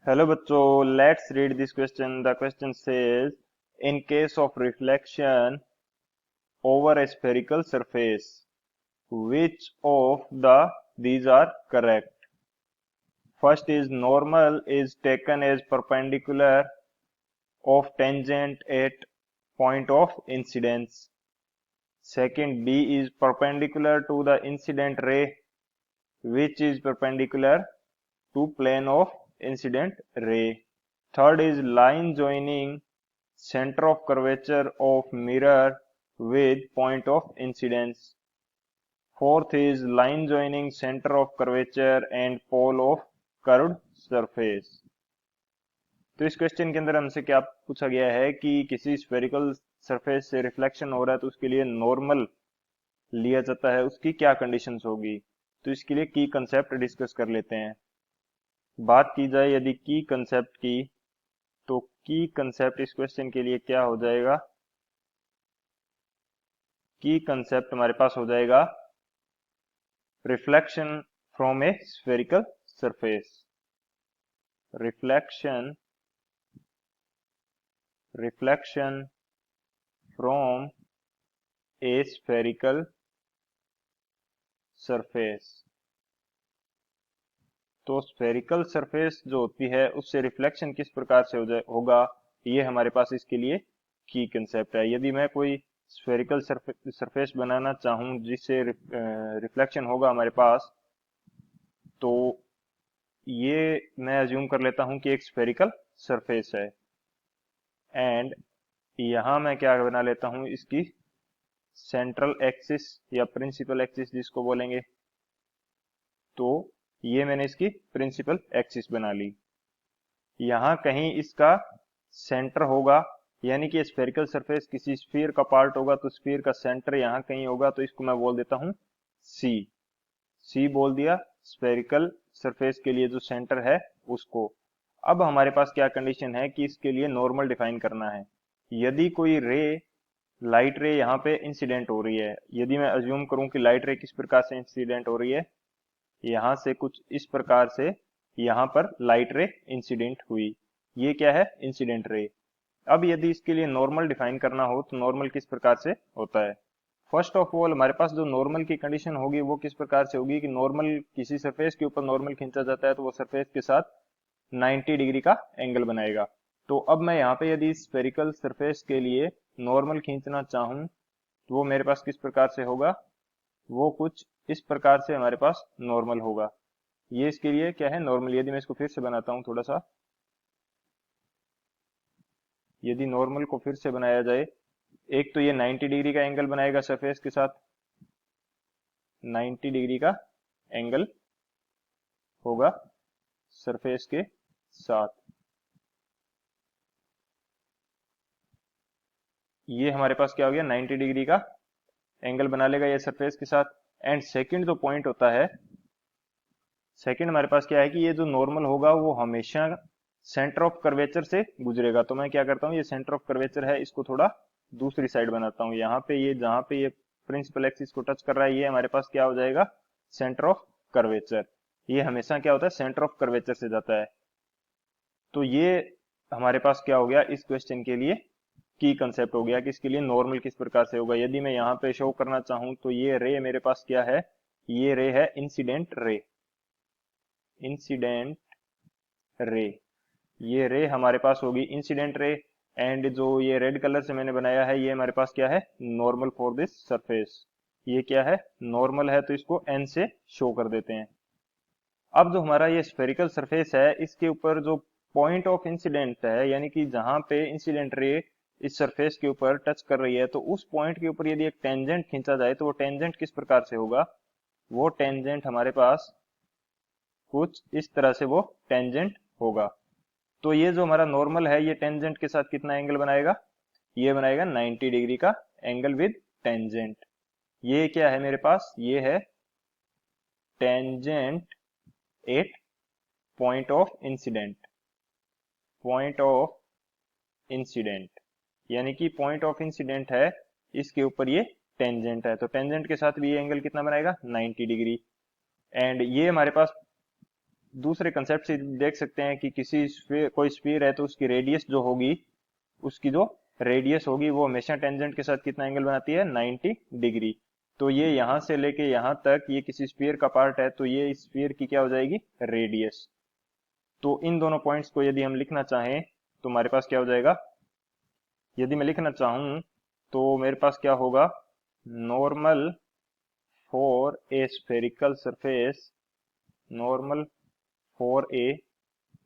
Hello बच्चों, let's read this question. The question says in case of reflection over a spherical surface, which of these are correct? First is normal is taken as perpendicular of tangent at point of incidence. Second, B is perpendicular to the incident ray, which is perpendicular to plane of incident ray. Third is line joining center of curvature of mirror with point of incidence. Fourth is line joining center of curvature and pole of curved surface. तो इस question के अंदर हमसे क्या पूछा गया है कि किसी स्फेरिकल सरफेस से रिफ्लेक्शन हो रहा है तो उसके लिए नॉर्मल लिया जाता है, उसकी क्या कंडीशंस होगी. तो इसके लिए की कंसेप्ट डिस्कस कर लेते हैं. बात की जाए यदि की कंसेप्ट की, तो की कंसेप्ट इस क्वेश्चन के लिए क्या हो जाएगा. की कंसेप्ट हमारे पास हो जाएगा reflection from A spherical surface. Reflection from A spherical surface. तो स्फेरिकल सरफेस जो होती है उससे रिफ्लेक्शन किस प्रकार से होगा, ये हमारे पास इसके लिए की कंसेप्ट है. यदि मैं कोई स्फेरिकल सरफेस बनाना चाहूं जिससे रिफ्लेक्शन होगा हमारे पास, तो ये मैं अज्यूम कर लेता हूं कि एक स्फेरिकल सरफेस है. एंड यहां मैं क्या बना लेता हूं, इसकी सेंट्रल एक्सिस या प्रिंसिपल एक्सिस जिसको बोलेंगे, तो ये मैंने इसकी प्रिंसिपल एक्सिस बना ली. यहां कहीं इसका सेंटर होगा, यानी कि स्फेरिकल सरफेस किसी स्फीयर का पार्ट होगा तो स्फीयर का सेंटर यहां कहीं होगा, तो इसको मैं बोल देता हूं सी. सी बोल दिया स्फेरिकल सरफेस के लिए जो सेंटर है उसको. अब हमारे पास क्या कंडीशन है कि इसके लिए नॉर्मल डिफाइन करना है. यदि कोई रे, लाइट रे यहाँ पे इंसिडेंट हो रही है, यदि मैं अज्यूम करूं कि लाइट रे किस प्रकार से इंसिडेंट हो रही है, यहां से कुछ इस प्रकार से यहां पर लाइट रे इंसिडेंट हुई, ये क्या है, इंसिडेंट रे. अब यदि इसके लिए नॉर्मल डिफाइन करना हो तो नॉर्मल किस प्रकार से होता है. फर्स्ट ऑफ ऑल हमारे पास जो नॉर्मल की कंडीशन होगी वो किस प्रकार से होगी कि नॉर्मल किसी सरफेस के ऊपर नॉर्मल खींचा जाता है तो वो सरफेस के साथ 90 डिग्री का एंगल बनाएगा. तो अब मैं यहाँ पे यदि स्फेरिकल सरफेस के लिए नॉर्मल खींचना चाहूं तो वो मेरे पास किस प्रकार से होगा, वो कुछ इस प्रकार से हमारे पास नॉर्मल होगा. ये इसके लिए क्या है, नॉर्मल. यदि मैं इसको फिर से बनाता हूं थोड़ा सा, यदि नॉर्मल को फिर से बनाया जाए, एक तो ये 90 डिग्री का एंगल बनाएगा सरफेस के साथ, 90 डिग्री का एंगल होगा सरफेस के साथ. ये हमारे पास क्या हो गया, 90 डिग्री का एंगल बना लेगा ये सरफेस के साथ. एंड सेकंड जो पॉइंट होता है, सेकंड हमारे पास क्या है कि ये जो नॉर्मल होगा वो हमेशा सेंटर ऑफ कर्वेचर से गुजरेगा. तो मैं क्या करता हूँ, ये सेंटर ऑफ कर्वेचर है इसको थोड़ा दूसरी साइड बनाता हूँ. यहाँ पे ये जहां पे ये प्रिंसिपल एक्सिस को टच कर रहा है, ये हमारे पास क्या हो जाएगा, सेंटर ऑफ कर्वेचर. ये हमेशा क्या होता है, सेंटर ऑफ कर्वेचर से जाता है. तो ये हमारे पास क्या हो गया, इस क्वेश्चन के लिए की कंसेप्ट हो गया कि इसके लिए नॉर्मल किस प्रकार से होगा. यदि मैं यहाँ पे शो करना चाहूं तो ये रे मेरे पास क्या है, ये रे है इंसिडेंट रे. इंसिडेंट रे, ये रे हमारे पास होगी इंसिडेंट रे. एंड जो ये रेड कलर से मैंने बनाया है, ये हमारे पास क्या है, नॉर्मल फॉर दिस सरफेस. ये क्या है, नॉर्मल है, तो इसको एन से शो कर देते हैं. अब जो हमारा ये स्फेरिकल सरफेस है, इसके ऊपर जो पॉइंट ऑफ इंसिडेंट है, यानी कि जहां पे इंसिडेंट रे इस सरफेस के ऊपर टच कर रही है, तो उस पॉइंट के ऊपर यदि एक टेंजेंट खींचा जाए तो वो टेंजेंट किस प्रकार से होगा, वो टेंजेंट हमारे पास कुछ इस तरह से वो टेंजेंट होगा. तो ये जो हमारा नॉर्मल है, ये टेंजेंट के साथ कितना एंगल बनाएगा, ये बनाएगा 90 डिग्री का एंगल विद टेंजेंट. ये क्या है मेरे पास, ये है tangent at point of incident. Point of incident यानी कि पॉइंट ऑफ इंसिडेंट है, इसके ऊपर ये टेंजेंट है, तो टेंजेंट के साथ भी ये एंगल कितना बनाएगा, 90 डिग्री. एंड ये हमारे पास दूसरे कंसेप्ट से देख सकते हैं कि कोई स्फीयर है तो उसकी रेडियस जो होगी, उसकी जो रेडियस होगी वो हमेशा टेंजेंट के साथ कितना एंगल बनाती है, 90 डिग्री। तो ये यहां से लेके यहां तक ये किसी स्फीयर का पार्ट है, तो ये स्फीयर की क्या हो जाएगी, रेडियस। तो इन दोनों पॉइंट्स को यदि हम लिखना चाहें तो हमारे पास क्या हो जाएगा, यदि मैं लिखना चाहूं तो मेरे पास क्या होगा, normal for a spherical surface, normal for a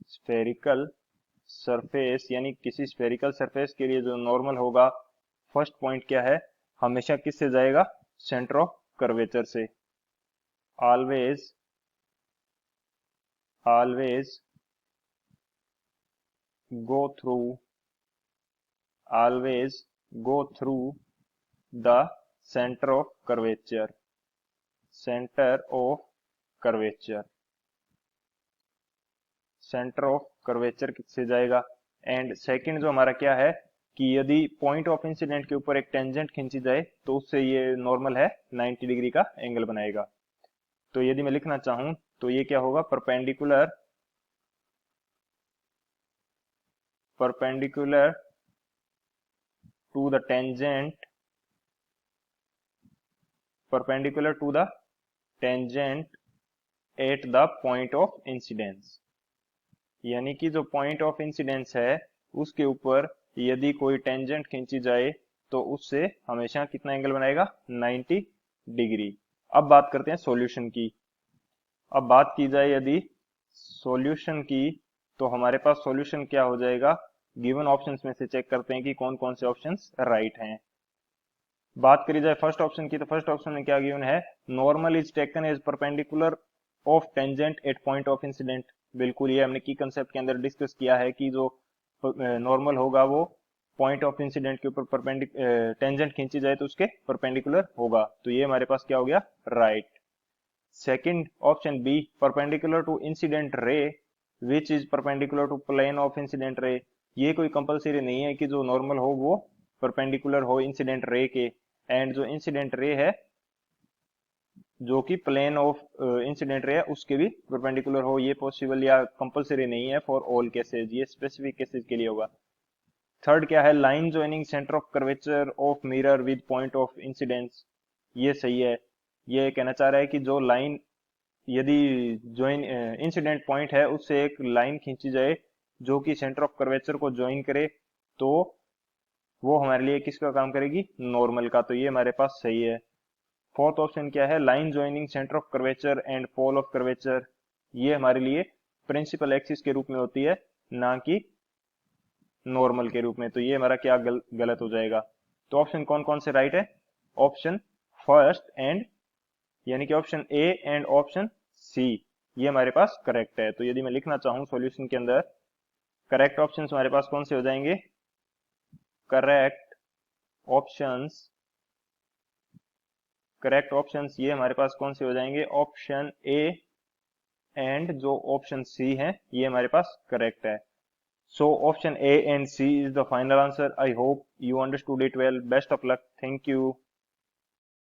spherical surface, यानी किसी स्फेरिकल सरफेस के लिए जो नॉर्मल होगा, फर्स्ट पॉइंट क्या है, हमेशा किससे जाएगा, सेंटर ऑफ कर्वेचर से। Always always go through always go through the center of curvature, center of curvature, centre of curvature से जाएगा। एंड सेकंड जो हमारा क्या है कि यदि पॉइंट ऑफ इंसिडेंट के ऊपर एक टेंजेंट खींची जाए तो उससे ये नॉर्मल है 90 डिग्री का एंगल बनाएगा। तो यदि मैं लिखना चाहूं तो ये क्या होगा, perpendicular perpendicular to the tangent, perpendicular to the tangent at the point of incidence, यानी कि जो पॉइंट ऑफ इंसिडेंस है उसके ऊपर यदि कोई टेंजेंट खींची जाए तो उससे हमेशा कितना एंगल बनाएगा, 90 डिग्री। अब बात करते हैं सॉल्यूशन की। अब बात की जाए यदि सॉल्यूशन की, तो हमारे पास सॉल्यूशन क्या हो जाएगा, गिवन ऑप्शंस में से चेक करते हैं कि कौन कौन से ऑप्शंस राइट हैं। बात करी जाए फर्स्ट ऑप्शन की, तो फर्स्ट ऑप्शन में क्या गिवन है, normal is taken as perpendicular of tangent at point of incident. बिल्कुल, ये हमने की कंसेप्ट के अंदर डिस्कस किया है कि जो नॉर्मल होगा वो पॉइंट ऑफ इंसिडेंट के ऊपर टेंजेंट खींची जाए तो उसके परपेंडिकुलर होगा। तो ये हमारे पास क्या हो गया, right. Second option B, perpendicular to incident ray which is perpendicular to plane of incident ray. ये कोई कंपलसरी नहीं है कि जो नॉर्मल हो वो परपेंडिकुलर हो इंसिडेंट रे के, एंड जो इंसिडेंट रे है जो कि प्लेन ऑफ इंसिडेंट रे है उसके भी परपेंडिकुलर हो, ये पॉसिबल या कंपलसरी नहीं है फॉर ऑल केसेस, ये स्पेसिफिक केसेस के लिए होगा। थर्ड क्या है, line joining centre of curvature of mirror with point of incidence, ये सही है। ये कहना चाह रहा है कि जो लाइन यदि ज्वाइन इंसिडेंट पॉइंट है उससे एक लाइन खींची जाए जो कि सेंटर ऑफ कर्वेचर को ज्वाइन करे तो वो हमारे लिए किसका काम करेगी, नॉर्मल का। तो ये हमारे पास सही है। फोर्थ ऑप्शन क्या है, line joining centre of curvature and pole of curvature, ये हमारे लिए प्रिंसिपल एक्सिस के रूप में होती है ना कि नॉर्मल के रूप में। तो ये हमारा क्या गलत हो जाएगा। तो ऑप्शन कौन कौन से राइट है, ऑप्शन फर्स्ट एंड, यानी कि option A and option C, ये हमारे पास करेक्ट है। तो यदि मैं लिखना चाहूं सॉल्यूशन के अंदर, करेक्ट ऑप्शंस हमारे पास कौन से हो जाएंगे, करेक्ट ऑप्शंस, करेक्ट ऑप्शंस ये हमारे पास कौन से हो जाएंगे, ऑप्शन ए एंड जो ऑप्शन सी है ये हमारे पास करेक्ट है। So option A and C is the final answer. I hope you understood it well. Best of luck. Thank you.